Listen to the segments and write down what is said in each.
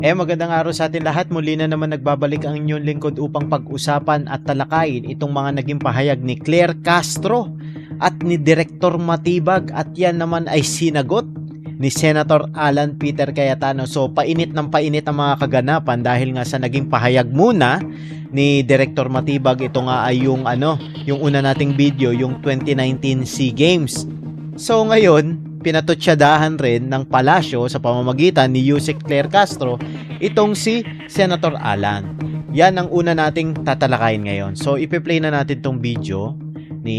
Magandang araw sa atin lahat. Muli na naman nagbabalik ang inyong lingkod upang pag-usapan at talakayin itong mga naging pahayag ni Claire Castro at ni Director Matibag, at yan naman ay sinagot ni Senator Alan Peter Cayetano. So painit ng painit ang mga kaganapan dahil nga sa naging pahayag muna ni Director Matibag. Ito nga ay yung una nating video, yung 2019 SEA Games. So ngayon, pinatutsadahan rin ng palasyo sa pamamagitan ni Yusek Claire Castro itong si Senator Alan. Yan ang una nating tatalakayin ngayon. So ipi-play na natin tong video ni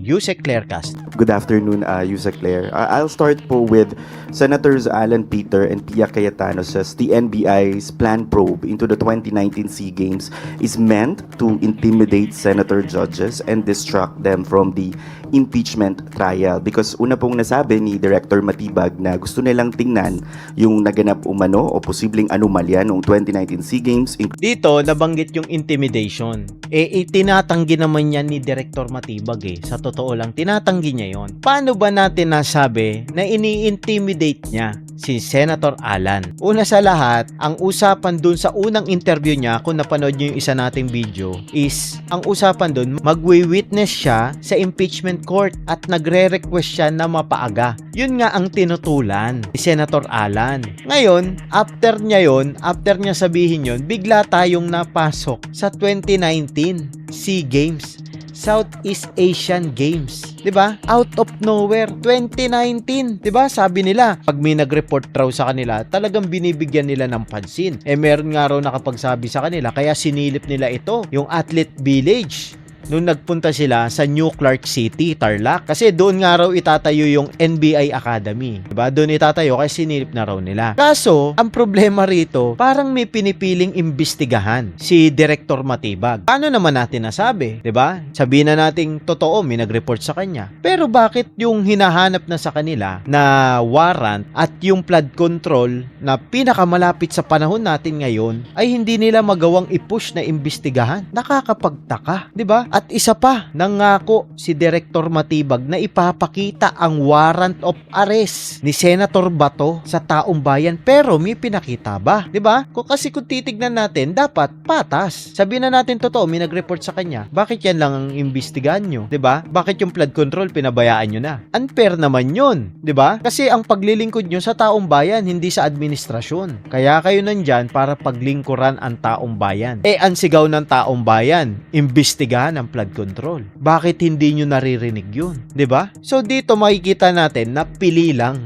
Yusek Claire Castro. Good afternoon, Yusek Claire. I'll start po with Senators Alan Peter and Pia Cayetano says the NBI's planned probe into the 2019 SEA Games is meant to intimidate senator judges and distract them from the impeachment trial, because una pong nasabi ni Director Matibag na gusto nilang tingnan yung naganap umano o posibleng anomalya noong 2019 SEA Games. Dito nabanggit yung intimidation. Itinatanggi naman yan ni Director Matibag Sa totoo lang, tinatanggi niya yon. Paano ba natin nasabi na ini-intimidate niya si Senator Alan? Una sa lahat, ang usapan dun sa unang interview niya, kung napanood niyo yung isa nating video, is ang usapan dun, magwi-witness siya sa impeachment court at nagre-request siya na mapaaga. Yun nga ang tinutulan ni Senator Alan. Ngayon, after niya sabihin yun, bigla tayong napasok sa 2019 SEA Games, Southeast Asian Games. 'Di ba? Out of nowhere, 2019, 'di ba? Sabi nila, pag may nag-report raw sa kanila, talagang binibigyan nila ng pansin. Meron nga raw nakapagsabi sa kanila, kaya sinilip nila ito, yung Athlete Village, nung nagpunta sila sa New Clark City, Tarlac. Kasi doon nga raw itatayo yung NBI Academy. Diba? Doon itatayo kasi sinilip na raw nila. Kaso, ang problema rito, parang may pinipiling imbestigahan si Director Matibag. Paano naman natin nasabi? Diba? Sabihin na nating totoo, may nag-report sa kanya. Pero bakit yung hinahanap na sa kanila na warrant at yung flood control na pinakamalapit sa panahon natin ngayon ay hindi nila magawang i-push na imbestigahan? Nakakapagtaka. Diba? At isa pa, nangako si Director Matibag na ipapakita ang warrant of arrest ni Senator Bato sa taong bayan, pero may pinakita ba? 'Di ba? Kasi kung titignan natin, dapat patas. Sabihin na natin totoo, may nag-report sa kanya. Bakit yan lang ang imbestigahan nyo? 'Di ba? Bakit yung flood control pinabayaan nyo na? Unfair naman 'yun, 'di ba? Kasi ang paglilingkod nyo sa taong bayan, hindi sa administrasyon. Kaya kayo nandyan para paglingkuran ang taong bayan. Ang sigaw ng taong bayan, imbestigahan ang flood control. Bakit hindi nyo naririnig yun? 'Di ba? So dito makikita natin na pili lang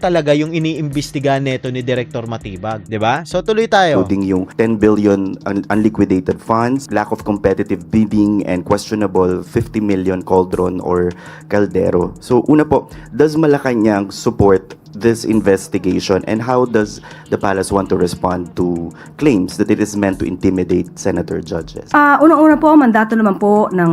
talaga yung iniimbestigahan nito ni Director Matibag. 'Di ba? So tuloy tayo. Including yung 10 billion unliquidated funds, lack of competitive bidding, and questionable 50 million cauldron or caldero. So una po, does Malacanang support this investigation, and how does the palace want to respond to claims that it is meant to intimidate senator judges? Unang-una po, mandato naman po ng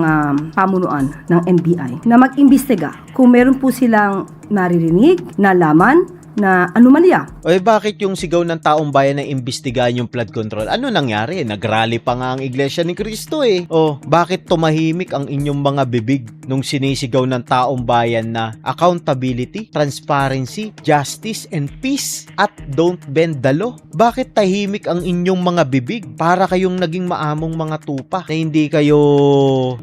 pamunuan ng NBI na mag-imbestiga kung meron po silang naririnig, nalaman na anomalya. Bakit yung sigaw ng taong bayan na imbestigahan yung flood control? Ano nangyari? Nagrally pa nga ang Iglesia ni Cristo bakit tumahimik ang inyong mga bibig nung sinisigaw ng taong bayan na accountability, transparency, justice, and peace at don't bend the law? Bakit tahimik ang inyong mga bibig? Para kayong naging maamong mga tupa na hindi kayo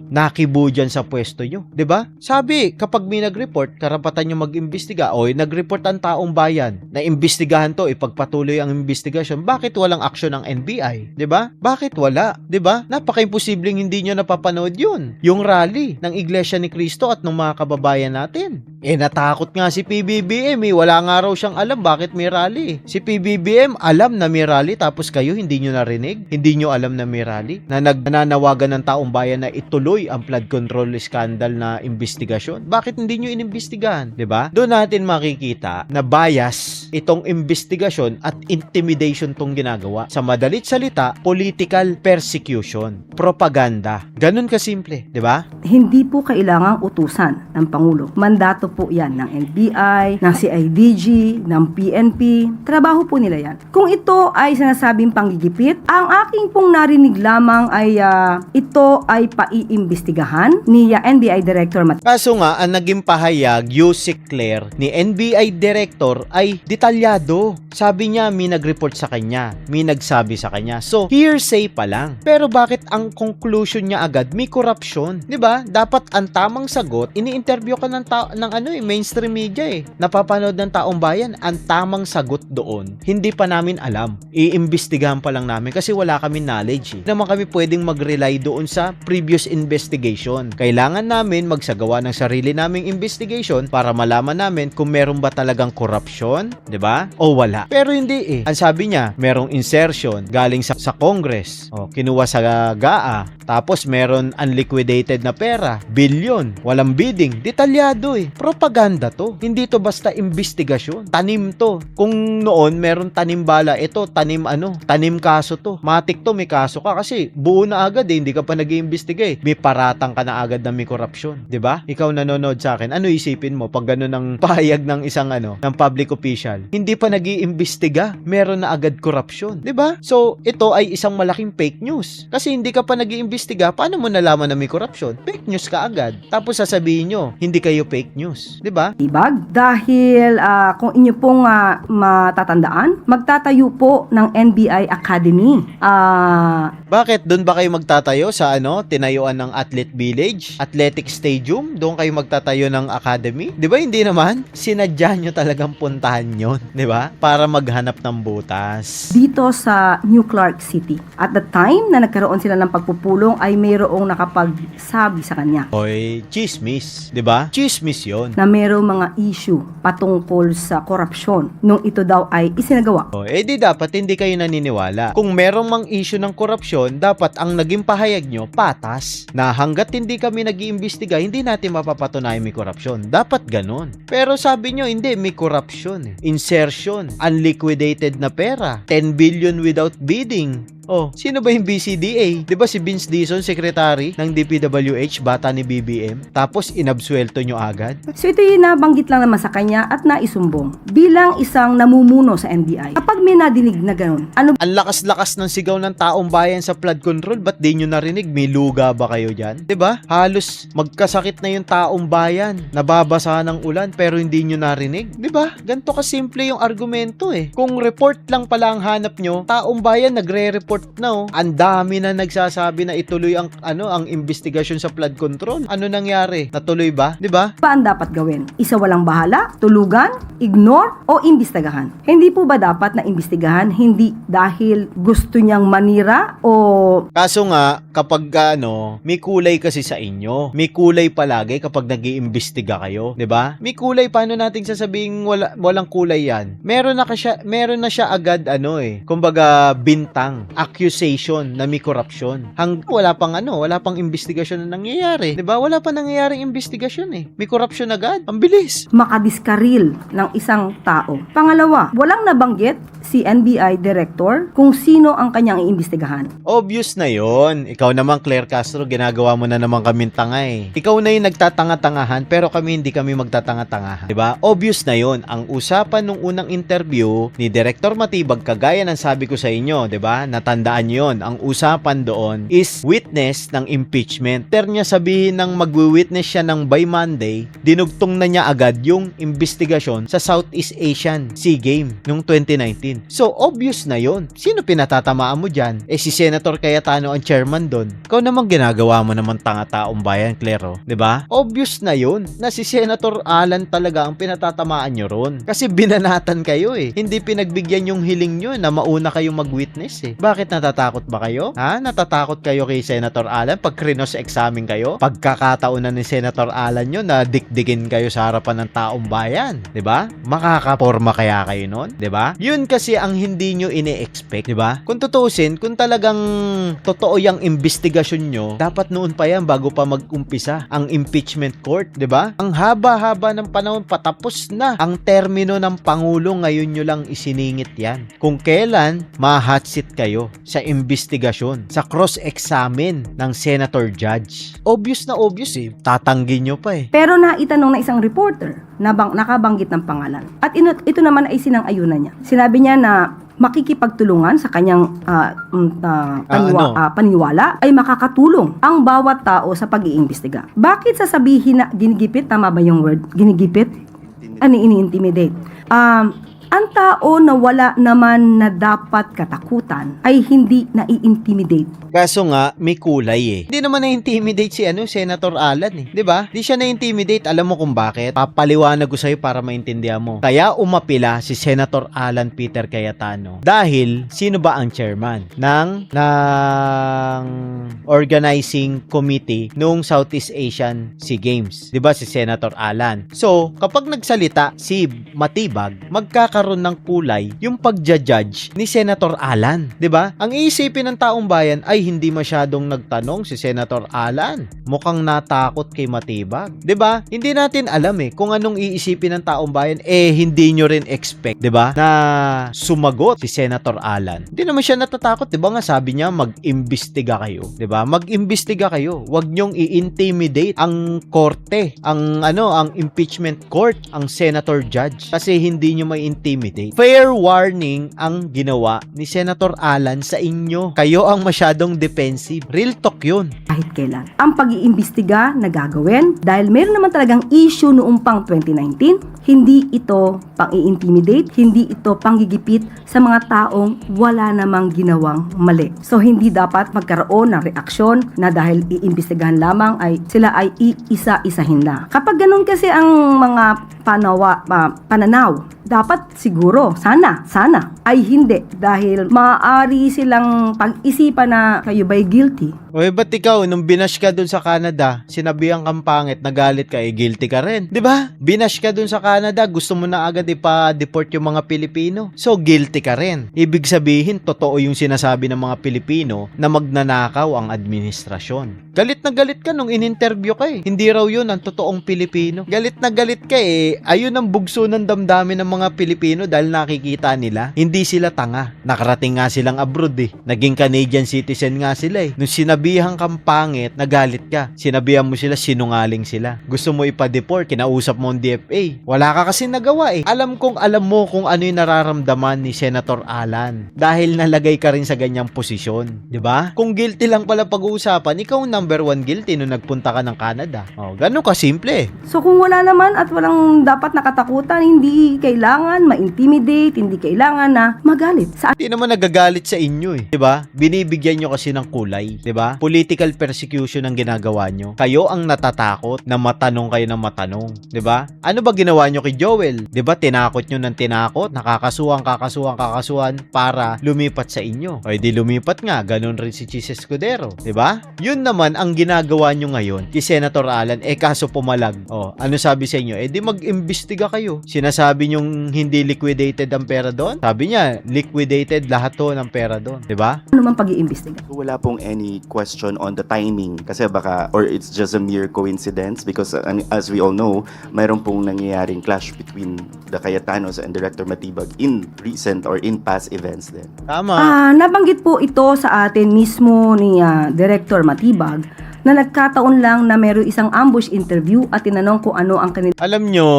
nakibu dyan sa pwesto nyo. 'Di ba? Sabi, kapag may nag-report, karapatan nyo mag-imbestiga. Nag-report ang taong bayan na imbestigahan to, ipagpatuloy ang investigasyon. Bakit walang aksyon ng NBI? 'Di ba? Bakit wala? 'Di ba? Napaka-imposibleng hindi nyo napapanood yun. Yung rally ng Iglesia ni Cristo at ng mga kababayan natin. Natakot nga si PBBM wala nga raw siyang alam bakit may rally. Si PBBM alam na may rally, tapos kayo hindi nyo narinig? Hindi nyo alam na may rally? Na nananawagan ng taong bayan na ituloy ang flood control scandal na investigasyon. Bakit hindi nyo inimbestigahan? 'Di ba? Doon natin makikita na bias itong investigasyon at intimidation tong ginagawa. Sa madalit salita, political persecution, propaganda. Ganun kasimple, 'di ba? Hindi po kailangang utusan ng Pangulo. Mandato po yan ng NBI, ng CIDG, ng PNP. Trabaho po nila yan. Kung ito ay sinasabing panggigipit, ang aking pong narinig lamang ay ito ay paiimbestigahan ni NBI Director Kaso nga, ang naging pahayag, Yusek Claire, ni NBI Director senator ay detalyado. Sabi niya, may nag-report sa kanya, may nagsabi sa kanya. So, hearsay pa lang. Pero bakit ang conclusion niya agad, may corruption? 'Di ba? Dapat ang tamang sagot, ini-interview ka ng mainstream media eh. Napapanood ng taong bayan, ang tamang sagot doon, hindi pa namin alam. Iimbestigahan pa lang namin kasi wala kami knowledge eh. Hindi naman kami pwedeng mag-rely doon sa previous investigation. Kailangan namin magsagawa ng sarili naming investigation para malaman namin kung meron ba talagang corruption, 'di ba? O wala. Pero hindi eh. Ang sabi niya, merong insertion galing sa Congress. O, kinuha sa GAA. Tapos meron unliquidated na pera, billion, walang bidding. Detalyado eh. Propaganda to. Hindi to basta investigasyon. Tanim to. Kung noon meron tanim bala, ito tanim tanim kaso to. Matik to, may kaso ka kasi buo na agad eh. Hindi ka pa nag-iimbestiga eh. May paratang ka na agad na may korupsyon. 'Di ba? Ikaw nanonood sa akin. Ano isipin mo pag gano'n ang pahayag ng isang ng public official? Hindi pa nag-iimbestiga, meron na agad korupsyon. 'Di ba? So, ito ay isang malaking fake news. Kasi hindi ka pa nag-iimbestiga, paano mo nalaman na may korupsyon? Fake news ka agad. Tapos sasabihin nyo, hindi kayo fake news. 'Di ba? Tibag. Dahil kung inyo pong matatandaan, magtatayo po ng NBI Academy. Bakit? Doon ba kayo magtatayo sa tinayuan ng Athlete Village? Athletic Stadium? Doon kayo magtatayo ng academy? 'Di ba hindi naman? Sinadya nyo talagang puntahan yon, 'di ba? Para maghanap ng butas. Dito sa New Clark City. At the time na nagkaroon sila ng pagpupulong ay mayroong nakapagsabi sa kanya Oy, chismis, 'di ba? Chismis 'yon. na mayroong mga issue patungkol sa korupsyon nung ito daw ay isinagawa. O, di dapat hindi kayo naniniwala. Kung merong mang issue ng korupsyon, dapat ang naging pahayag nyo, patas. Na hanggat hindi kami nag-iimbestiga, hindi natin mapapatunayan may korupsyon. Dapat ganun. Pero sabi nyo, hindi, may korupsyon. Insertion, unliquidated na pera, 10 billion without bidding. Oh, sino ba yung BCDA? 'Di ba si Vince Dizon, secretary ng DPWH, bata ni BBM? Tapos inabsuelto nyo agad? So ito yung nabanggit lang naman sa kanya at naisumbong bilang isang namumuno sa NBI. Kapag may nadinig na ganun, ano Ang lakas-lakas ng sigaw ng taong bayan sa flood control, ba't di nyo narinig? May luga ba kayo dyan? 'Di ba? Halos magkasakit na yung taong bayan, nababasa ng ulan pero hindi nyo narinig. 'Di ba? Ganito kasimple yung argumento eh. Kung report lang pala ang hanap nyo, taong bayan nagre-report na ang dami na nagsasabi na ituloy ang investigasyon sa flood control. Ano nangyari? Natuloy ba? 'Di ba? ba ang dapat gawin? Isa walang bahala, tulugan, ignore, o imbestigahan? Hindi po ba dapat na imbestigahan hindi dahil gusto niyang manira o Kaso nga, kapag may kulay kasi sa inyo. May kulay palagi kapag nag-iimbestiga kayo, 'di ba? May kulay, paano nating sasabing walang kulay 'yan? Meron na siya agad kumbaga bintang, accusation na may corruption. Wala pang investigasyon na nangyayari, 'di ba? Wala pa nangyayaring investigasyon eh. May corruption agad. Ang bilis. makadiskaril ng isang tao? Pangalawa, walang nabanggit si NBI Director kung sino ang kanyang iimbestigahan. Obvious na yon. Ikaw naman, Claire Castro, ginagawa mo na naman kaming tanga eh. Ikaw na yung nagtatanga-tangahan, pero hindi kami magtatanga-tangahan. Diba? Obvious na yon. Ang usapan nung unang interview ni Director Matibag, kagaya ng sabi ko sa inyo, diba? Natandaan nyo yon. Ang usapan doon is witness ng impeachment. After niya sabihin ng magwi-witness siya ng by Monday, dinugtong na niya agad yung investigasyon sa Southeast Asian SEA Game nung 2019. So, obvious na yon. Sino pinatatamaan mo dyan? Si Senator Cayetano ang chairman doon. Ikaw naman ginagawa mo naman tanga-taong bayan, Claro. 'Di ba? Obvious na yon na si Senator Alan talaga ang pinatatamaan nyo ron. Kasi binanatan kayo eh. Hindi pinagbigyan yung hiling nyo na mauna kayong mag-witness eh. Bakit natatakot ba kayo? Natatakot kayo kay Senator Alan pag cross-examine kayo? Pagkakataon na ni Senator Alan nyo na dikdikin kayo sa harapan ng taong bayan. 'Di ba? Makakaporma kaya kayo nun? 'Di ba? Yun kasi ang hindi nyo ine-expect, 'di ba? Kung tutuusin, kung talagang totoo yung investigasyon nyo, dapat noon pa yan bago pa mag-umpisa ang impeachment court, 'di ba? Ang haba-haba ng panahon, patapos na ang termino ng Pangulo, ngayon nyo lang isiningit yan. Kung kailan ma-hot seat kayo sa investigasyon, sa cross-examine ng senator judge. Obvious na obvious eh. Tatanggin nyo pa eh. Pero naitanong na isang reporter na nakabanggit ng pangalan. At ito naman ay sinang-ayunan niya. Sinabi niya na makikipagtulungan sa kanyang paniwala ay makakatulong ang bawat tao sa pag-iimbestiga. Bakit sasabihin na ginigipit? Tama ba yung word? Ginigipit? Ini-intimidate. Ang tao na wala naman na dapat katakutan ay hindi nai-intimidate. Kaso nga, may kulay eh. Hindi naman na-intimidate si Senator Alan eh. 'Di ba? Hindi siya na-intimidate. Alam mo kung bakit? Papaliwanag ko sa'yo para maintindihan mo. Kaya umapila si Senator Alan Peter Cayetano. Dahil, sino ba ang chairman ng organizing committee noong Southeast Asian SEA Games? 'Di ba si Senator Alan? So, kapag nagsalita si Matibag, magkakaroon ng kulay yung pagja-judge ni Senator Alan. 'Di ba? Ang iisipin ng taong bayan ay hindi masyadong nagtanong si Senator Alan. Mukhang natakot kay Matibag. 'Di ba? Hindi natin alam eh kung anong iisipin ng taong bayan, hindi nyo rin expect, 'di ba? Na sumagot si Senator Alan. Hindi naman siya natatakot, 'di ba? Nga sabi niya mag-imbestiga kayo, 'di ba? Mag-imbestiga kayo. Huwag nyong i-intimidate ang korte, ang impeachment court, ang senator judge kasi hindi nyo may intimidate. Fair warning ang ginawa ni Senator Alan sa inyo. Kayo ang masyadong defensive. Real talk 'yun. Kahit kailan. Ang pag-iimbestiga na gagawin dahil meron naman talagang issue noong pang 2019, hindi ito pang-i-intimidate, hindi ito panggigipit sa mga taong wala namang ginawang mali. So hindi dapat magkaroon ng reaksyon na dahil iimbestigahan lamang ay sila ay iisa-isahin na. Kapag ganun kasi ang mga pananaw, dapat siguro, sana, ay hindi dahil maaari silang pag-isipan na kayo ba'y guilty. Oy, ba't ikaw, nung binash ka dun sa Canada, sinabihan kang pangit, nagalit ka, guilty ka rin. 'Di ba? Binash ka dun sa Canada, gusto mo na agad ipa-deport yung mga Pilipino. So, guilty ka rin. Ibig sabihin, totoo yung sinasabi ng mga Pilipino na magnanakaw ang administrasyon. Galit na galit ka nung in-interview ka eh. Hindi raw yun ang totoong Pilipino. Galit na galit ka eh. Ayun ang bugso ng damdamin ng mga Pilipino dahil nakikita nila. Hindi sila tanga. Nakarating nga silang abroad eh. Naging Canadian citizen nga sila eh. Nung sinabihan kang pangit, nagalit ka. Sinabihan mo sila, sinungaling sila. Gusto mo ipa-deport, kinausap mo ang DFA. Wala ka kasi nagawa eh. Alam mo kung ano yung nararamdaman ni Senator Alan. Dahil nalagay ka rin sa ganyang posisyon. 'Di ba? Kung guilty lang pala pag-uusapan, ikaw ang number 1 guilty nung nagpunta ka ng Canada. Oh, ganun ka simple. So kung wala naman at walang dapat nakatakutan, hindi kailangan ma-intimidate, hindi kailangan na magalit. Hindi naman nagagalit sa inyo eh. 'Di ba? Binibigyan nyo kasi ng kulay. 'Di ba? Political persecution ang ginagawa nyo. Kayo ang natatakot na matanong kayo ng matanong. 'Di ba? Ano ba ginawa nyo kay Joel? 'Di ba? Tinakot nyo ng tinakot, nakakasuhan para lumipat sa inyo. O di lumipat nga, ganun rin si Chis Escudero. 'Di ba? Yun naman ang ginagawa nyo ngayon kay Senator Alan, kaso pumalag. O, ano sabi sa inyo? Di mag-imbestiga kayo. Sinasabi nyong hindi liquidated ang pera doon? Sabi niya, liquidated lahat to ng pera doon. 'Di ba? Ano man pag-iimbestiga? Wala pong any question on the timing kasi baka or it's just a mere coincidence because as we all know, mayroon pong nangyayaring clash between the Cayetanos and Director Matibag in recent or in past events din. Tama. Nabanggit po ito sa atin mismo ni Director Matibag na nagkataon lang na meron isang ambush interview at tinanong kung ano ang kanila. Alam nyo,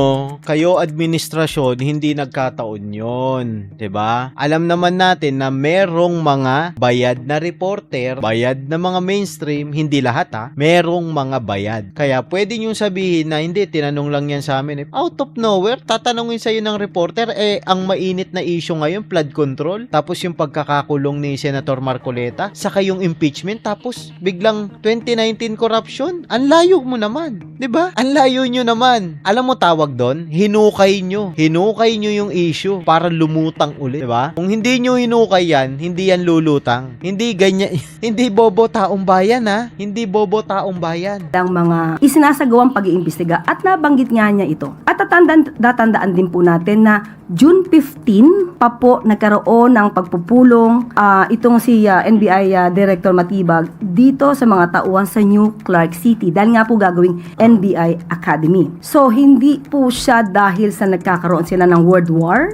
kayo administrasyon, hindi nagkataon yun. 'Di ba? Alam naman natin na merong mga bayad na reporter, bayad na mga mainstream, hindi lahat merong mga bayad. Kaya pwede nyo sabihin na hindi, tinanong lang yan sa amin. Out of nowhere, tatanungin sa'yo ng reporter, ang mainit na issue ngayon, flood control, tapos yung pagkakakulong ni Senator Marcoleta, saka yung impeachment, tapos biglang 2019 corruption. Ang layo mo naman. 'Di ba? Ang layo nyo naman. Alam mo tawag doon? Hinukay nyo. Hinukay nyo yung issue para lumutang ulit. 'Di ba? Kung hindi nyo hinukay yan, hindi yan lulutang. Hindi ganyan. Hindi bobo taong bayan Hindi bobo taong bayan. Ang mga isinasagawang pag-iimbestiga at nabanggit nga niya ito. At tatandaan din po natin na June 15 pa po nagkaroon ng pagpupulong itong si NBI Director Matibag dito sa mga tauhan sa New Clark City dahil nga po gagawing NBI Academy. So hindi po siya dahil sa nagkakaroon sila ng World War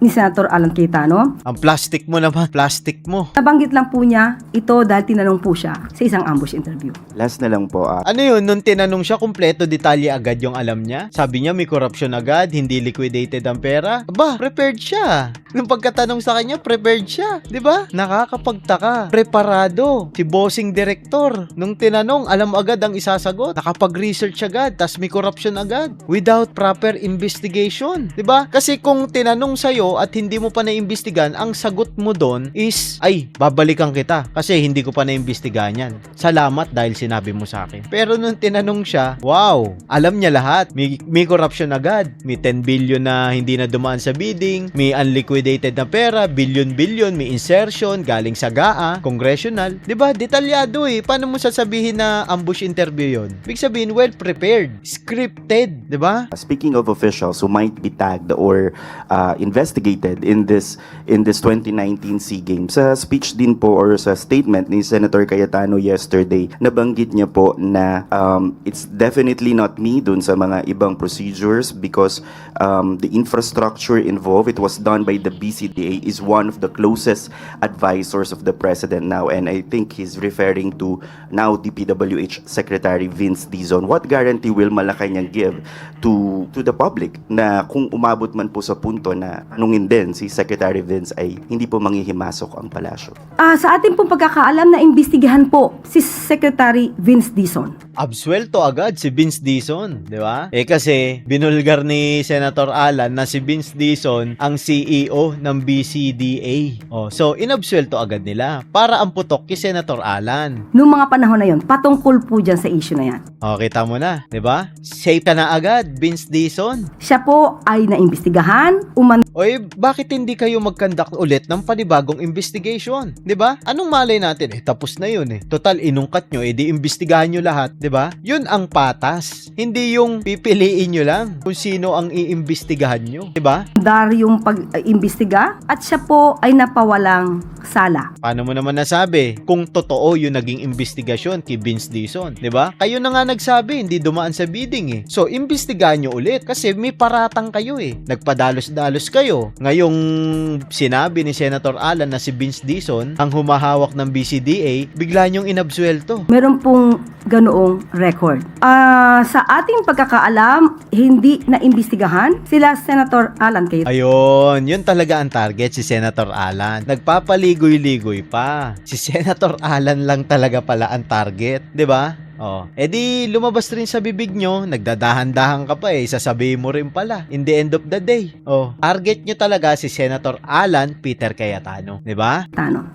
ni Senator Alan Cayetano. Ang plastic mo naman, plastic mo. Nabanggit lang po niya ito dahil tinanong po siya sa isang ambush interview. Last na lang po, Ano yun, nung tinanong siya, kumpleto detalye agad yung alam niya? Sabi niya may corruption agad, hindi liquidated ang pera. Aba, prepared siya. Nung pagkatanong sa kanya, prepared siya. 'Di ba? Nakakapagtaka. Preparado. Si bossing director. Nung tinanong, alam agad ang isasagot. Nakapag-research agad, tas may corruption agad. Without proper investigation. 'Di ba? Kasi kung tinanong sa'yo at hindi mo pa naimbestigan, ang sagot mo doon is, ay, babalikan kita kasi hindi ko pa naimbestigahan yan. Salamat dahil sinabi mo sa akin. Pero nung tinanong siya, wow, alam niya lahat. May corruption agad. May 10 billion na hindi na dumaan sa bidding. May unliquidated na pera, billion-billion. May insertion, galing sa GAA, congressional. 'Di ba? Detalyado eh. Paano mo sasabihin na ambush interview yon? Ibig sabihin, well prepared. Scripted. 'Di ba? Speaking of officials who might be tagged or investigated in this 2019 SEA Games, sa speech din po or sa statement ni Senator Cayetano yesterday, nabanggit niya po na it's definitely not me dun sa mga ibang procedures because the infrastructure involved, it was done by the BCDA, is one of the closest advisors of the President now, and I think he's referring to now DPWH Secretary Vince Dizon. What guarantee will Malacanang give to the public na kung umabot man po sa punto na tanungin din si Secretary Vince ay hindi po manghihimasok ang palasyo? Sa ating pong pagkakaalam na imbestigahan po si Secretary Vince Dizon. Absuelto agad si Vince Dizon, di ba? Kasi binulgar ni Senator Alan na si Vince Dizon ang CEO ng BCDA. So inabsuelto agad nila para ang putok kay Senator Alan. Noong mga panahon na yon, patungkol po dyan sa issue na yan. Kita mo na, di ba? Safe ka na agad, Vince Dizon. Siya po ay naimbestigahan, Bakit hindi kayo mag-conduct ulit ng panibagong investigation? 'Di ba? Anong malay natin? Tapos na 'yun eh. Total inungkat nyo, di imbestigahan nyo lahat, 'di ba? 'Yun ang patas. Hindi yung pipiliin nyo lang kung sino ang iimbestigahan nyo, 'di ba? yung pag-imbestiga at siya po ay napawalang sala. Paano mo naman nasabi kung totoo yung naging investigasyon kay Vince Dizon, 'di ba? Kayo na nga nagsabi hindi dumaan sa bidding eh. So imbestigahan nyo ulit kasi may paratang kayo eh. Nagpadalos-dalos kayo. Ngayong sinabi ni Senator Alan na si Vince Dizon ang humahawak ng BCDA, bigla nyong inabsuelto. Meron pong ganoong record. Sa ating pagkakaalam, hindi na imbestigahan sila Senator Alan Cayetano. Ayun, yun talaga ang target si Senator Alan. Nagpapaligoy-ligoy pa. Si Senator Alan lang talaga pala ang target, 'di ba? Di lumabas rin sa bibig nyo, nagdadahan-dahan ka pa sasabihin mo rin pala in the end of the day. Target nyo talaga si Senator Alan Peter Cayetano, 'di ba?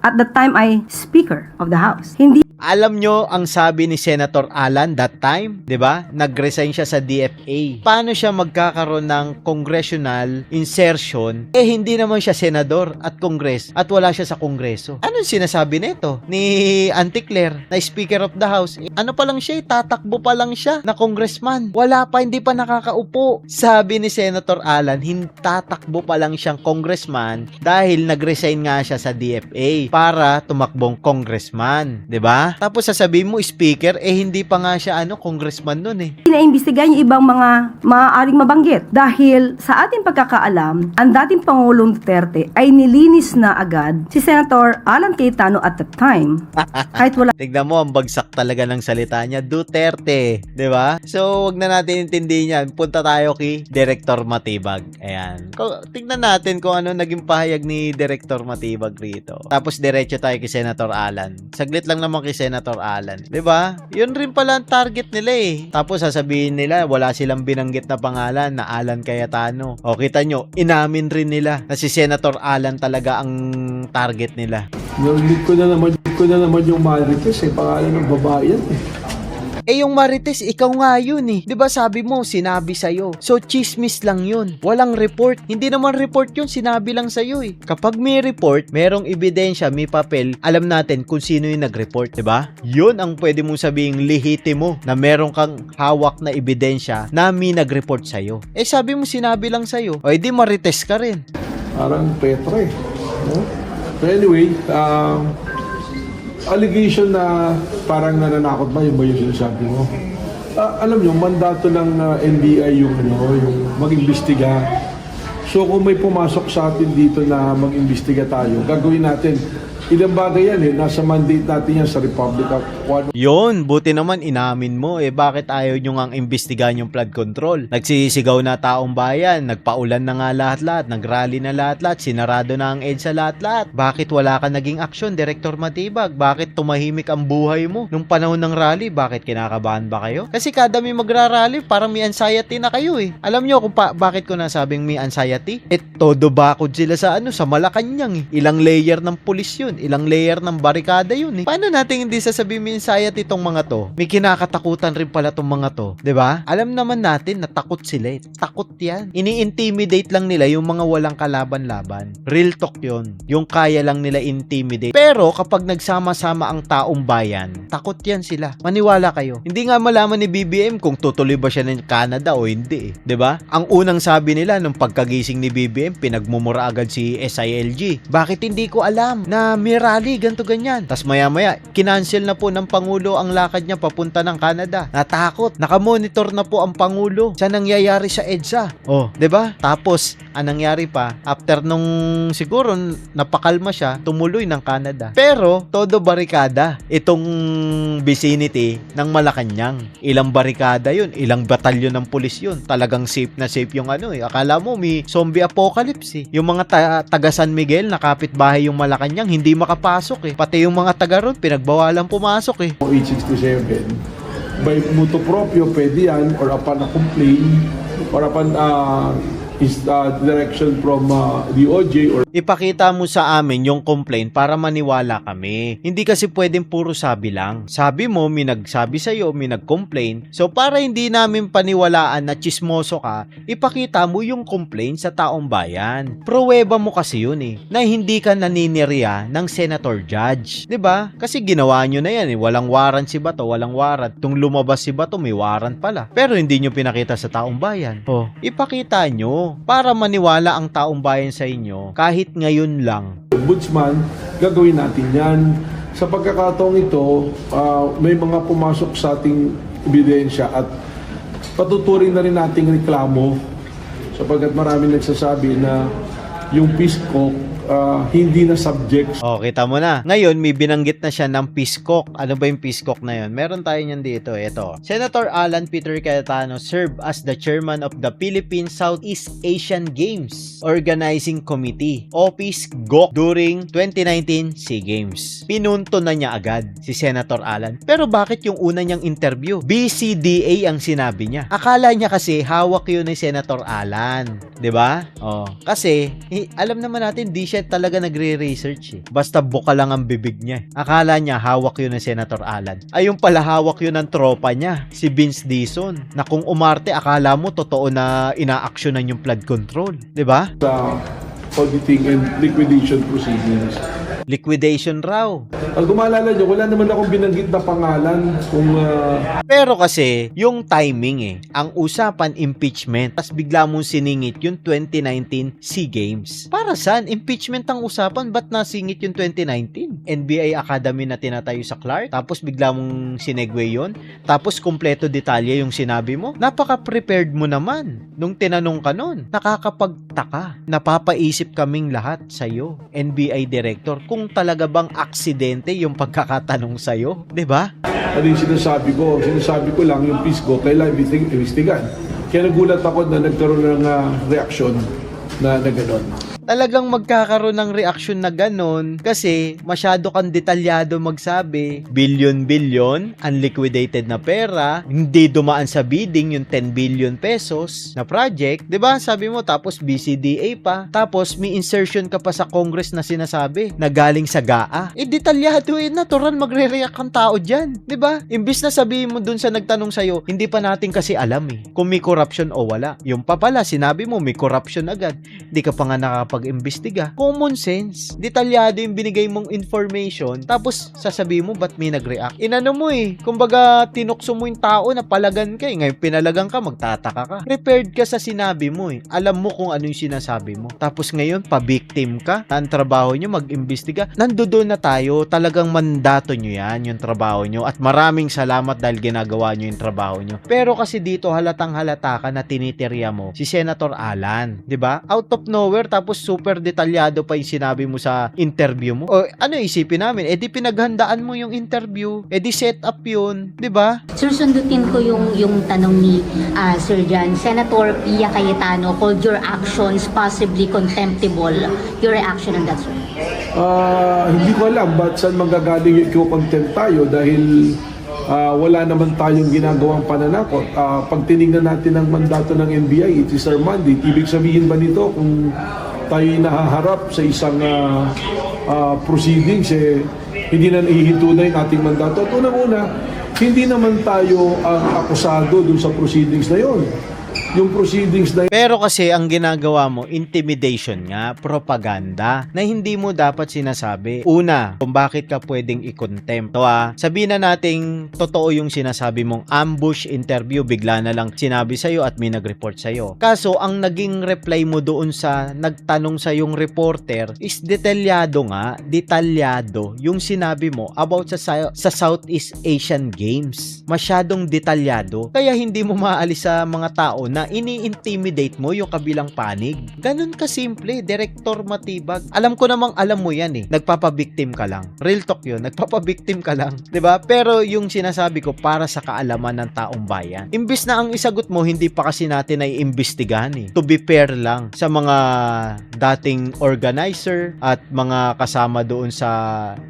At that time ay Speaker of the House. Hindi Alam nyo ang sabi ni Senator Alan that time, 'di ba? Nag-resign siya sa DFA. Paano siya magkakaroon ng congressional insertion? Hindi naman siya senador at kongres at wala siya sa kongreso. Anong sinasabi nito ni Auntie Claire na Speaker of the House? Ano pa lang siya, tatakbo pa lang siya na congressman. Wala pa, hindi pa nakakaupo. Sabi ni Senator Alan, tatakbo pa lang siyang congressman dahil nag-resign nga siya sa DFA para tumakbong congressman, 'di ba? Tapos sasabihin mo speaker, hindi pa nga siya congressman nun eh. Pinaimbestigahan yung ibang mga maaaring mabanggit dahil sa ating pagkakaalam, ang dating Pangulong Duterte ay nilinis na agad si Senator Alan Cayetano at the time. Kahit wala. Tignan mo, ang bagsak talaga ng salita niya, Duterte, 'di ba? So, wag na natin intindihin yan. Punta tayo kay Director Matibag. Ayan. Tignan natin kung ano naging pahayag ni Director Matibag rito. Tapos diretso tayo kay Senator Alan. Saglit lang naman kay Senator Alan. 'Di ba? 'Yun rin pala ang target nila eh. Tapos sasabihin nila wala silang binanggit na pangalan na Alan Cayetano. Kita nyo, inamin rin nila na si Senator Alan talaga ang target nila. Narinig ko na naman yung Marites pangalan ng babae yan eh. Yung Marites, ikaw nga yun eh. 'Di ba sabi mo, sinabi sa'yo. So, chismis lang yun. Walang report. Hindi naman report yun, sinabi lang sa'yo eh. Kapag may report, merong ebidensya, may papel, alam natin kung sino yung nag-report, 'di ba? Yun ang pwede mong sabihing lehitimo na meron kang hawak na ebidensya na may nag-report sa'yo. Sabi mo, sinabi lang sa'yo. Di Marites ka rin. Parang Petra eh. No? But anyway, allegation na parang nananakot ba yung sinasabi mo? Alam nyo, mandato ng NBI yung mag-imbestiga So kung may pumasok sa atin dito na mag-imbestiga tayo, gagawin natin. Ilang bagay yan nasa mandate natin yan sa Republic of One. Yun, buti naman inamin mo bakit ayaw nyo ngang imbestigahan yung flood control? Nagsisigaw na taong bayan, nagpaulan na nga lahat-lahat, nagrally na lahat-lahat, sinarado na ang EDSA lahat-lahat. Bakit wala ka naging aksyon, Director Matibag? Bakit tumahimik ang buhay mo nung panahon ng rally? Bakit kinakabahan ba kayo? Kasi kada may magra-rally, parang may anxiety na kayo Alam nyo kung bakit ko nasabing may anxiety? Todo bakod sila sa Malacanang Ilang layer ng pulis yun, ilang layer ng barikada yun Paano natin hindi sasabihin may anxiety itong mga to? May kinakatakutan rin pala itong mga to, 'di ba? Alam naman natin na takot sila Takot yan. Ini-intimidate lang nila yung mga walang kalaban-laban. Real talk yun. Yung kaya lang nila intimidate. Pero kapag nagsama-sama ang taong bayan, takot yan sila. Maniwala kayo. Hindi nga malaman ni BBM kung tutuloy ba siya ng Canada o hindi 'di ba? Ang unang sabi nila nung pagkagising ni BBM, pinagmumura agad si SILG. Bakit hindi ko alam na may rally, ganto ganyan. Tas maya-maya, kinancel na po ng Pangulo ang lakad niya papunta ng Canada. Natakot. Nakamonitor na po ang Pangulo sa nangyayari sa EDSA. 'di ba? Tapos, ang nangyari pa, after nung siguro napakalma siya, tumuloy ng Canada. Pero, todo barikada itong vicinity ng Malacanang. Ilang barikada yun, ilang batalyon ng pulis yun. Talagang safe na safe yung Akala mo may zombie apocalypse Yung mga taga San Miguel, na kapitbahay yung Malacanang, hindi makapasok Pati yung mga taga ron, pinagbawalan pumasok 867, by mutuo proprio, pwede yan, or upon a complaint, or upon direction from DOJ or Ipakita mo sa amin yung complaint para maniwala kami. Hindi kasi pwedeng puro sabi lang. Sabi mo, may nagsabi sa'yo, may nag-complain. So para hindi namin paniwalaan na chismoso ka, ipakita mo yung complaint sa taong bayan. Pruweba mo kasi yun na hindi ka naninirya ng senator judge. 'Di ba? Kasi ginawa nyo na yan Walang warrant si Bato, walang warrant. Tung lumabas si Bato, may warrant pala. Pero hindi nyo pinakita sa taong bayan. Ipakita nyo para maniwala ang taong bayan sa inyo kahit ngayon lang. ombudsman, gagawin natin yan. Sa pagkakataong ito, may mga pumasok sa ating ebidensya at patuturing na rin nating reklamo sapagkat marami nagsasabi na yung PISCO hindi na subject. Kita mo na. Ngayon, may binanggit na siya ng PISCOC. Ano ba yung PISCOC na yun? Meron tayo niyan dito. Ito. Senator Alan Peter Cayetano served as the chairman of the Philippine Southeast Asian Games Organizing Committee o PISGOC during 2019 SEA Games. Pinunto na niya agad si Senator Alan. Pero bakit yung una niyang interview? BCDA ang sinabi niya. Akala niya kasi hawak yun ni Senator Alan. 'Di ba? Kasi alam naman natin di siya talaga nagre-research Basta buka lang ang bibig niya. Akala niya hawak yun ng Senator Alan. Ayun pala hawak yun ng tropa niya, si Vince Dizon. Na kung umarte, akala mo totoo na inaaksyonan yung flood control. 'Di ba? Sa auditing and liquidation proceedings. Liquidation raw. Ang gumalala nyo, wala naman akong binanggit na pangalan kung Pero kasi, yung timing ang usapan impeachment, tas bigla mong siningit yung 2019 SEA Games. Para saan? Impeachment ang usapan, ba't nasingit yung 2019? NBI Academy na tinatayo sa Clark, tapos bigla mong sinegway yun, tapos kumpleto detalye yung sinabi mo. Napaka-prepared mo naman nung tinanong ka nun. Nakakapagtaka. Napapaisip kaming lahat sa'yo, NBI Director, kung talaga bang aksidente yung pagkakatanong sa'yo. 'Di ba? ano yung sinasabi ko. Sinasabi ko lang yung PISCO, kailangan investigan. Kaya nagulat ako na nagkaroon ng reaksyon na gano'n. Talagang magkakaroon ng reaksyon na ganon kasi masyado kang detalyado magsabi. Billion, unliquidated na pera, hindi dumaan sa bidding yung 10 billion pesos na project. 'Di ba? Sabi mo, tapos BCDA pa. Tapos may insertion ka pa sa Congress na sinasabi na galing sa GAA. Detalyado natural magre-react ang tao dyan. 'Di ba? Imbis na sabihin mo dun sa nagtanong sa'yo, hindi pa natin kasi alam kung may corruption o wala. Yung pa pala, sinabi mo may corruption agad. Hindi ka pa nga makapag-imbestiga. Common sense. Detalyado yung binigay mong information, tapos sasabihin mo, ba't may nag-react? Inano mo kumbaga, tinukso mo yung tao na palagan ka ngayon pinalagan ka, magtataka ka. Prepared ka sa sinabi mo Alam mo kung ano yung sinasabi mo. Tapos ngayon, pa-victim ka, na ang trabaho nyo mag-imbestiga. Nandoon na tayo, talagang mandato nyo yan, yung trabaho nyo. At maraming salamat dahil ginagawa nyo yung trabaho nyo. Pero kasi dito, halatang halata ka na tinitirya mo si Senator Alan. 'Di ba? Out of nowhere, tapos super detalyado pa yung sinabi mo sa interview mo. O ano isipin namin? Di pinaghandaan mo yung interview. Di set up yun. 'Di ba? Sir, sundutin ko yung tanong ni Sir Jan. Senator Pia Cayetano called your actions possibly contemptible. Your reaction on that, sir? Hindi ko alam ba't saan manggagaling yung content tayo dahil wala naman tayong ginagawang pananakot. Pag tinignan natin ang mandato ng NBI, it is our mandate. Ibig sabihin ba nito kung tayo nahaharap sa isang proceedings, hindi na naihinto na yung ating mandato? At unang-una, hindi naman tayo ang akusado dun sa proceedings na yon. Yung proceedings na Pero kasi ang ginagawa mo, intimidation nga, propaganda, na hindi mo dapat sinasabi. Una, kung bakit ka pwedeng i-contempt. Sabihin na nating totoo yung sinasabi mong ambush interview, bigla na lang sinabi sa'yo at may nag-report sa'yo. Kaso, ang naging reply mo doon sa nagtanong sa yung reporter is detalyado yung sinabi mo about sa Southeast Asian Games. Masyadong detalyado. Kaya hindi mo maalis sa mga tao na ini-intimidate mo yung kabilang panig. Ganun kasimple, Director Matibag. Alam ko namang alam mo yan Nagpapabiktim ka lang. Real talk yun, nagpapabiktim ka lang. 'Di ba? Pero yung sinasabi ko para sa kaalaman ng taong bayan. Imbis na ang isagot mo, hindi pa kasi natin ay imbestigahan To be fair lang sa mga dating organizer at mga kasama doon sa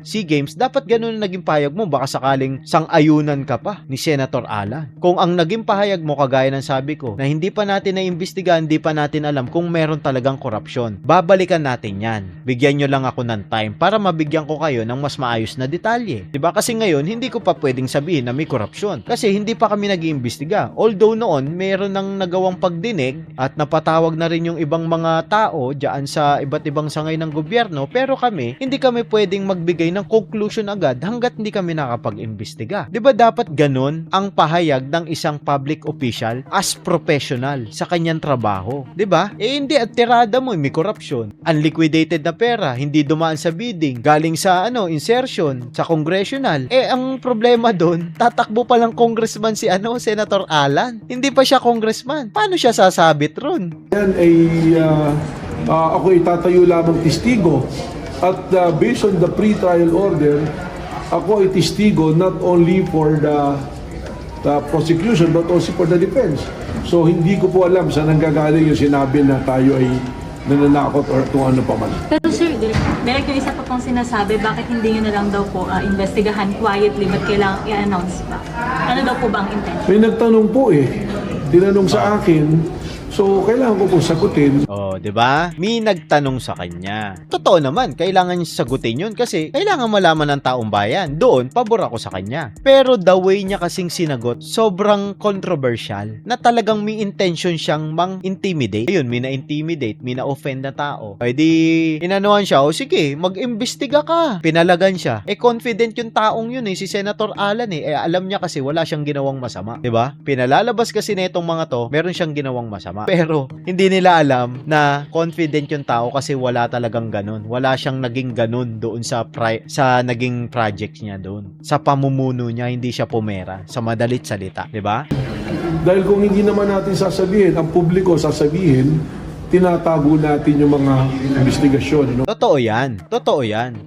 SEA Games, dapat ganun ang naging pahayag mo. Baka sakaling sang-ayunan ka pa ni Senator Alan. Kung ang naging pahayag mo, kagaya ng sabi ko, na hindi pa natin naimbestigahan, hindi pa natin alam kung meron talagang korupsyon. Babalikan natin yan. Bigyan nyo lang ako ng time para mabigyan ko kayo ng mas maayos na detalye. Diba? Kasi ngayon, hindi ko pa pwedeng sabihin na may korupsyon. Kasi hindi pa kami nag-iimbestiga. Although noon, meron nang nagawang pagdinig at napatawag na rin yung ibang mga tao dyan sa iba't ibang sangay ng gobyerno. Pero kami, hindi kami pwedeng magbigay ng conclusion agad hanggat hindi kami nakapag-imbestiga. Diba dapat ganun ang pahayag ng isang public official as professional sa kanyang trabaho. 'Di ba? Hindi at tirada mo may korupsyon. Unliquidated na pera, hindi dumaan sa bidding, galing sa insertion sa congressional. Ang problema doon, tatakbo pa lang congressman si Senator Alan. Hindi pa siya congressman. Paano siya sasabit ron? yan ay ako itatayo lamang testigo. At based on the pre-trial order, ako ay testigo not only for the prosecution but also for the defense. So hindi ko po alam saan nanggagaling yung sinabi na tayo ay nananakot or kung ano pa man. Pero sir, direct yung isa pa pong sinasabi, bakit hindi nyo na lang daw po investigahan quietly, ba't kailangan i-announce pa? Ano daw po ba ang intention? May nagtanong po tinanong sa akin, so kailangan ko po sagutin. 'Di ba? May nagtanong sa kanya. Totoo naman, kailangan niya sagutin 'yun kasi kailangan malaman ng taong bayan. Doon, pabor ako sa kanya. Pero the way niya kasing sinagot, sobrang controversial na talagang may intention siyang mang-intimidate. Ayun, may na-intimidate, may na-offend na tao. Di inanuhan siya, sige, mag-imbestiga ka. Pinalagan siya. Confident yung taong yun si Senator Alan alam niya kasi wala siyang ginawang masama. 'Di ba? Pinalalabas kasi netong mga to, meron siyang ginawang masama. Pero hindi nila alam na confident yung tao kasi wala talagang ganun. Wala siyang naging ganun doon sa naging project niya doon. Sa pamumuno niya, hindi siya pumera. Sa madalit salita. 'Di ba? Dahil kung hindi naman natin sasabihin, ang publiko sasabihin, tinatago natin yung mga investigasyon. Totoo yan.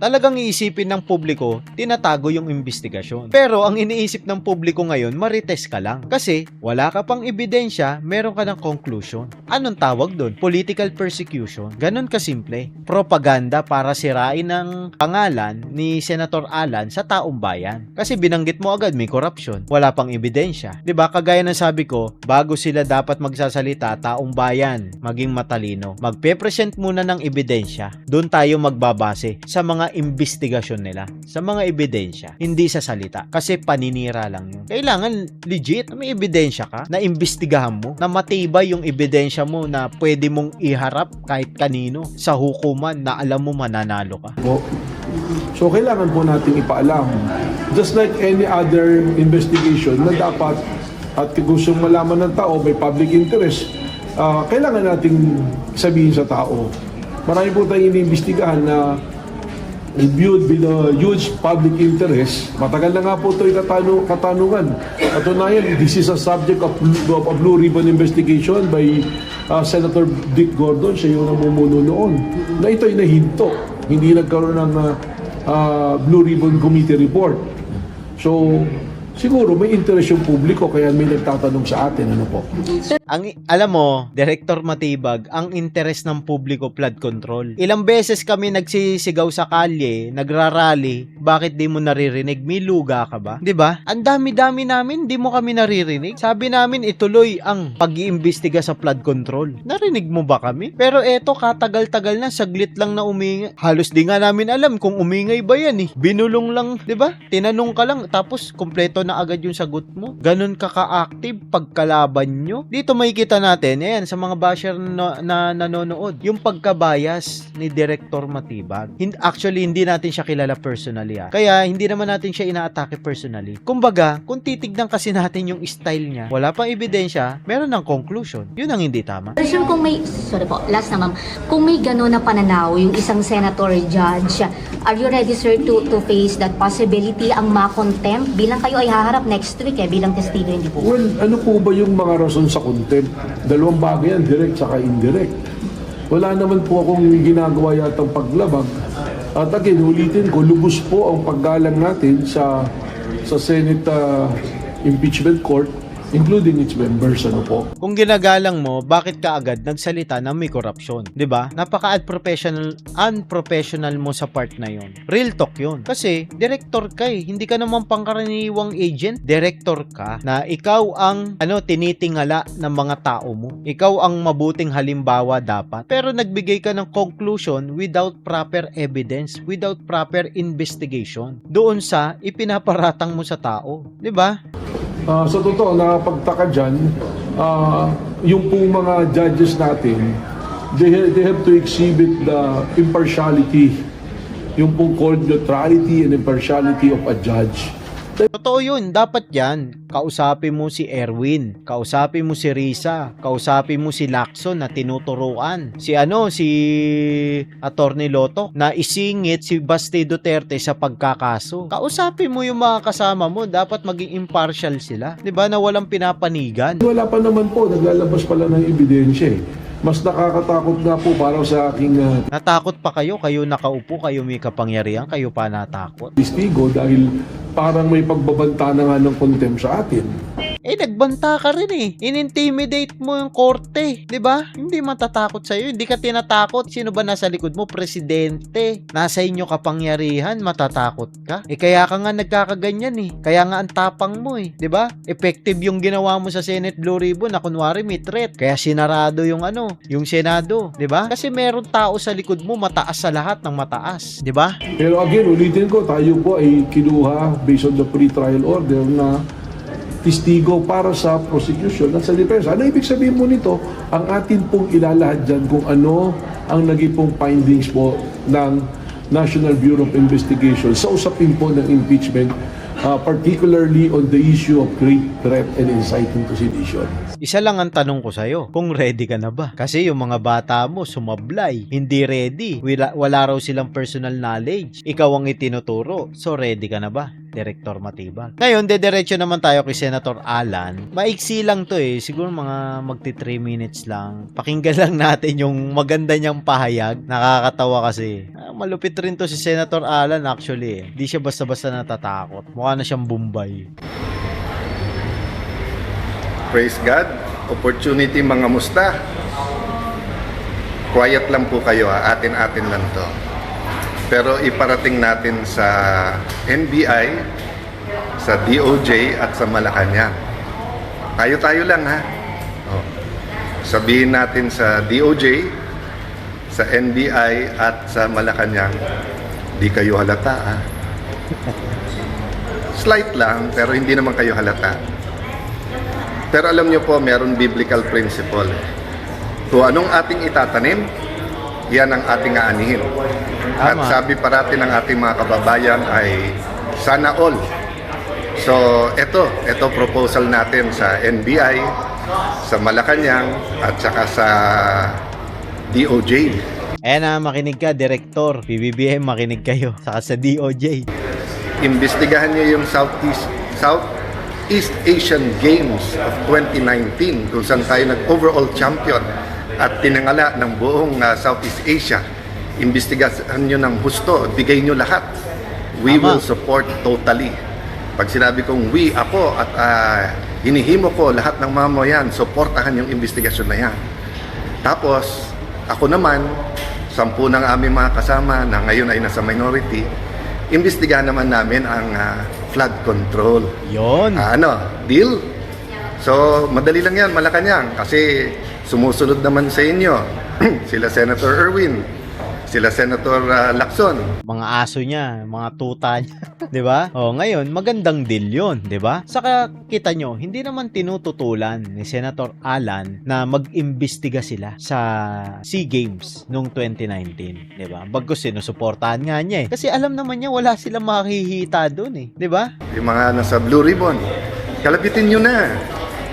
Talagang iisipin ng publiko, tinatago yung investigasyon. Pero ang iniisip ng publiko ngayon, marites ka lang. Kasi wala ka pang ebidensya, meron ka ng conclusion. Anong tawag doon? Political persecution. Ganon kasimple. Propaganda para sirain ng pangalan ni Senator Alan sa taong bayan. Kasi binanggit mo agad may corruption. Wala pang ebidensya. 'Di ba? Kagaya ng sabi ko, bago sila dapat magsasalita, taong bayan, maging mata matalino. Magpe-present muna ng ebidensya. Doon tayo magbabase sa mga investigasyon nila, sa mga ebidensya, hindi sa salita. Kasi paninira lang yun. Kailangan legit, may ebidensya ka na imbestigahan mo, na matibay yung ebidensya mo na pwede mong iharap kahit kanino sa hukuman na alam mo mananalo ka. po. So kailangan po nating ipaalam. Just like any other investigation na dapat at gustong malaman ng tao, may public interest, kailangan nating sabihin sa tao. Marami po tayong iniimbestigahan na viewed with a huge public interest. Matagal na nga po ito katanungan. Katunayan, this is a subject of a Blue Ribbon investigation by Senator Dick Gordon. Siya yung namumuno noon. Na ito'y nahinto. Hindi nagkaroon ng Blue Ribbon Committee report. So, siguro may interest yung publiko kaya may nagtatanong sa atin. Ano po? Alam mo, Director Matibag, ang interes ng publiko flood control. Ilang beses kami nagsisigaw sa kalye, nagrarally, bakit di mo naririnig? May luga ka ba? 'Di ba? Ang dami-dami namin, di mo kami naririnig. Sabi namin ituloy ang pag-iimbestiga sa flood control. Narinig mo ba kami? Pero eto, katagal-tagal na, saglit lang na umingay. Halos di nga namin alam kung umingay ba yan eh. Binulong lang, 'di ba? Tinanong ka lang, tapos kompleto na agad yung sagot mo. Ganun ka ka-active pagkalaban nyo. Dito makikita natin, ayan, sa mga basher na nanonood, yung pagkabayas ni Director Matibag. Actually, hindi natin siya kilala personally. Kaya, hindi naman natin siya inaatake personally. Kumbaga, kung titignan kasi natin yung style niya, wala pang ebidensya, meron ng conclusion. Yun ang hindi tama. Sir, kung may, sorry po, last na ma'am, kung may gano'n na pananaw, yung isang senator judge, are you ready, sir, to face that possibility ang ma-contempt bilang kayo ay haharap next week bilang testigo, hindi po? Well, ano po ba yung mga rason sa contempt? Dalawang bagay yan, direct saka indirect. Wala naman po akong ginagawa yatang paglabag. At again, ulitin ko, lubos po ang paggalang natin sa Senate Impeachment Court, including its members. Ano po? Kung ginagalang mo, bakit ka agad nagsalita na may korupsyon? 'Di ba? Unprofessional mo sa part na 'yon. Real talk 'yon. Kasi director ka eh. Hindi ka naman pangkaraniwang agent. Director ka na ikaw ang tinitingala ng mga tao mo. Ikaw ang mabuting halimbawa dapat. Pero nagbigay ka ng conclusion without proper evidence, without proper investigation. Doon sa ipinaparatang mo sa tao. 'Di ba? Sa totoo, nakapagtaka dyan, yung pong mga judges natin, they have to exhibit the impartiality, yung pong called neutrality and impartiality of a judge. Totoo yun, dapat yan. Kausapin mo si Erwin, kausapin mo si Risa, kausapin mo si Lacson na tinuturuan. Si Attorney Lotto na isingit si Basti Duterte sa pagkakaso. Kausapin mo yung mga kasama mo, dapat maging impartial sila. 'Di ba, na walang pinapanigan. Wala pa naman po, naglalabas pala ng ebidensya eh. Mas nakakatakot nga po para sa aking Natakot pa kayo nakaupo, kayo may kapangyarihan, kayo pa natakot. testigo dahil parang may pagbabanta na nga ng contempt sa atin. Nagbanta ka rin eh. In-intimidate mo yung korte, 'di ba? Hindi matatakot sa iyo, hindi ka tinatakot. Sino ba nasa likod mo? Presidente. Nasa inyo kapangyarihan, matatakot ka. Kaya ka nga nagkakaganyan eh. Kaya nga ang tapang mo eh, 'di ba? Effective yung ginawa mo sa Senate Blue Ribbon na kunwari may threat. Kaya sinarado yung yung Senado, 'di ba? Kasi meron tao sa likod mo mataas sa lahat ng mataas, 'di ba? Pero again, ulitin ko, tayo po ay kinuha based on the pre-trial order na testigo para sa prosecution at sa defense. Ano ibig sabihin mo nito? Ang atin pong ilalahad dyan kung ano ang naging pong findings po ng National Bureau of Investigation sa usapin po ng impeachment, particularly on the issue of great threat and inciting to sedition. Isa lang ang tanong ko sa'yo, kung ready ka na ba? Kasi yung mga bata mo sumablay, hindi ready. Wala raw silang personal knowledge. Ikaw ang itinuturo. So ready ka na ba, Director Matibag? Ngayon, dediretso naman tayo kay Senator Alan. Maiksi lang to eh. Siguro mga magti 3 minutes lang. Pakinggan lang natin yung maganda niyang pahayag. Nakakatawa kasi. Malupit rin to si Senator Alan actually eh. Di siya basta-basta natatakot. Mukha na siyang Bombay. Praise God. Opportunity mga musta. Quiet lang po kayo ha. Atin-atin lang to. Pero iparating natin sa NBI, sa DOJ at sa Malacanang. Tayo-tayo lang ha. Oh. sabihin natin sa DOJ, sa NBI at sa Malacanang, di kayo halata ah. Slight lang, pero hindi naman kayo halata. Pero alam niyo po, meron biblical principle. Kung anong ating itatanim, yan ang ating aanihin. At Tama. sabi parati ng ating mga kababayan ay sana all. So, ito proposal natin sa NBI, sa Malacanang, at saka sa DOJ. Ayan na, makinig ka, Director. PBBM, makinig kayo. Saka sa DOJ. Imbestigahan niyo yung Southeast Asian Games of 2019 kung saan tayo nag-overall champion at tinangala ng buong Southeast Asia. Imbestigahan niyo ng husto, bigay niyo lahat. We Tama. will support totally. Pag sinabi kong we, ako at hinihimo ko lahat ng mamayan, supportahan yung investigasyon na yan. Tapos, ako naman, 10 ng aming mga kasama na ngayon ay nasa minority, imbestigahan naman namin ang flood control. Yon. Deal? So, madali lang yan, Malacanang, kasi sumusunod naman sa inyo sila Senator Erwin, sila Senator Lacson. Mga aso niya, mga tuta niya. 'Di ba? Oh, ngayon magandang deal 'yon, 'di ba? Saka kita nyo, hindi naman tinututulan ni Senator Alan na mag-imbestiga sila sa SEA Games noong 2019, 'di ba? Bagkus sinusuportahan nga niya eh. Kasi alam naman niya wala silang makikita doon eh, 'di ba? Yung mga nasa Blue Ribbon, kalabitin nyo na.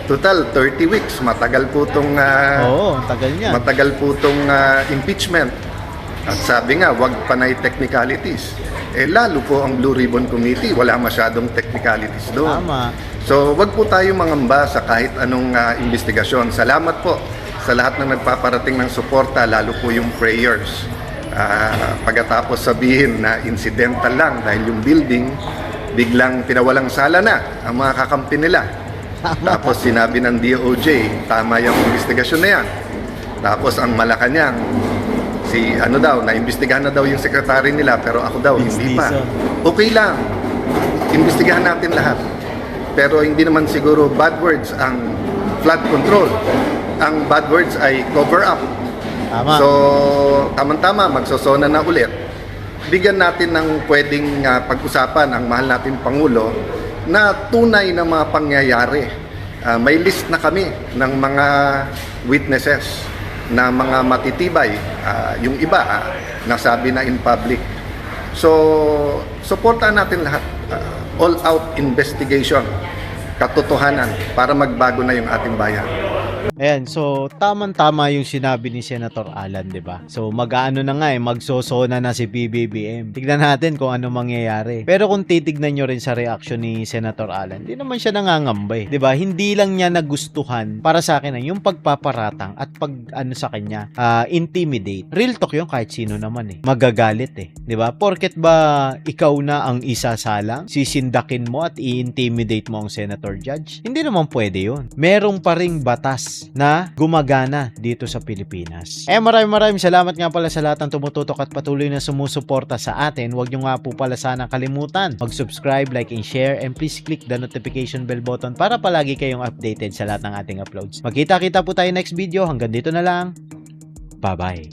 Total, 30 weeks. Matagal po itong Oo, ang tagal niya. matagal po itong impeachment. At sabi nga, wag panay technicalities. Lalo po ang Blue Ribbon Committee, wala masyadong technicalities doon. Tama. So, wag po tayo mangamba sa kahit anong investigasyon. Salamat po sa lahat ng nagpaparating ng suporta, lalo po yung prayers. Pagkatapos sabihin na incidental lang dahil yung building, biglang pinawalang sala na ang mga kakampi nila. Tapos sinabi ng DOJ, tama yung investigasyon na yan. Tapos ang Malacanang, naimbestigahan na daw yung sekretary nila, pero ako daw, hindi pa. Okay lang. Imbestigahan natin lahat. Pero hindi naman siguro bad words ang flood control. Ang bad words ay cover up. Tama. So, tamang-tama, magsosona na ulit. Bigyan natin ng pwedeng pag-usapan ang mahal natin Pangulo na tunay na mga pangyayari. May list na kami ng mga witnesses na mga matitibay. Yung iba, nasabi na in public. So, supportan natin lahat. All-out investigation, katotohanan, para magbago na yung ating bayan. Ayan, so tamang-tama yung sinabi ni Senator Alan, 'di ba? So mag-aano na nga magsosona na si PBBM. Tignan natin kung ano mangyayari. Pero kung titignan nyo rin sa reaction ni Senator Alan, hindi naman siya nangangambay, 'di ba? Hindi lang niya nagustuhan para sa akin yung pagpaparatang at sa kanya, intimidate. Real talk yung kahit sino naman magagalit 'di ba? Porket ba ikaw na ang isasalang, sisindakin mo at i-intimidate mo ang senator judge? Hindi naman pwede 'yun. Merong pa ring batas na gumagana dito sa Pilipinas. Maraming salamat nga pala sa lahat ng tumututok at patuloy na sumusuporta sa atin. Huwag nyo nga po pala sanang kalimutan mag-subscribe, like, and share, and please click the notification bell button para palagi kayong updated sa lahat ng ating uploads. Magkita-kita po tayo next video. Hanggang dito na lang. Bye-bye.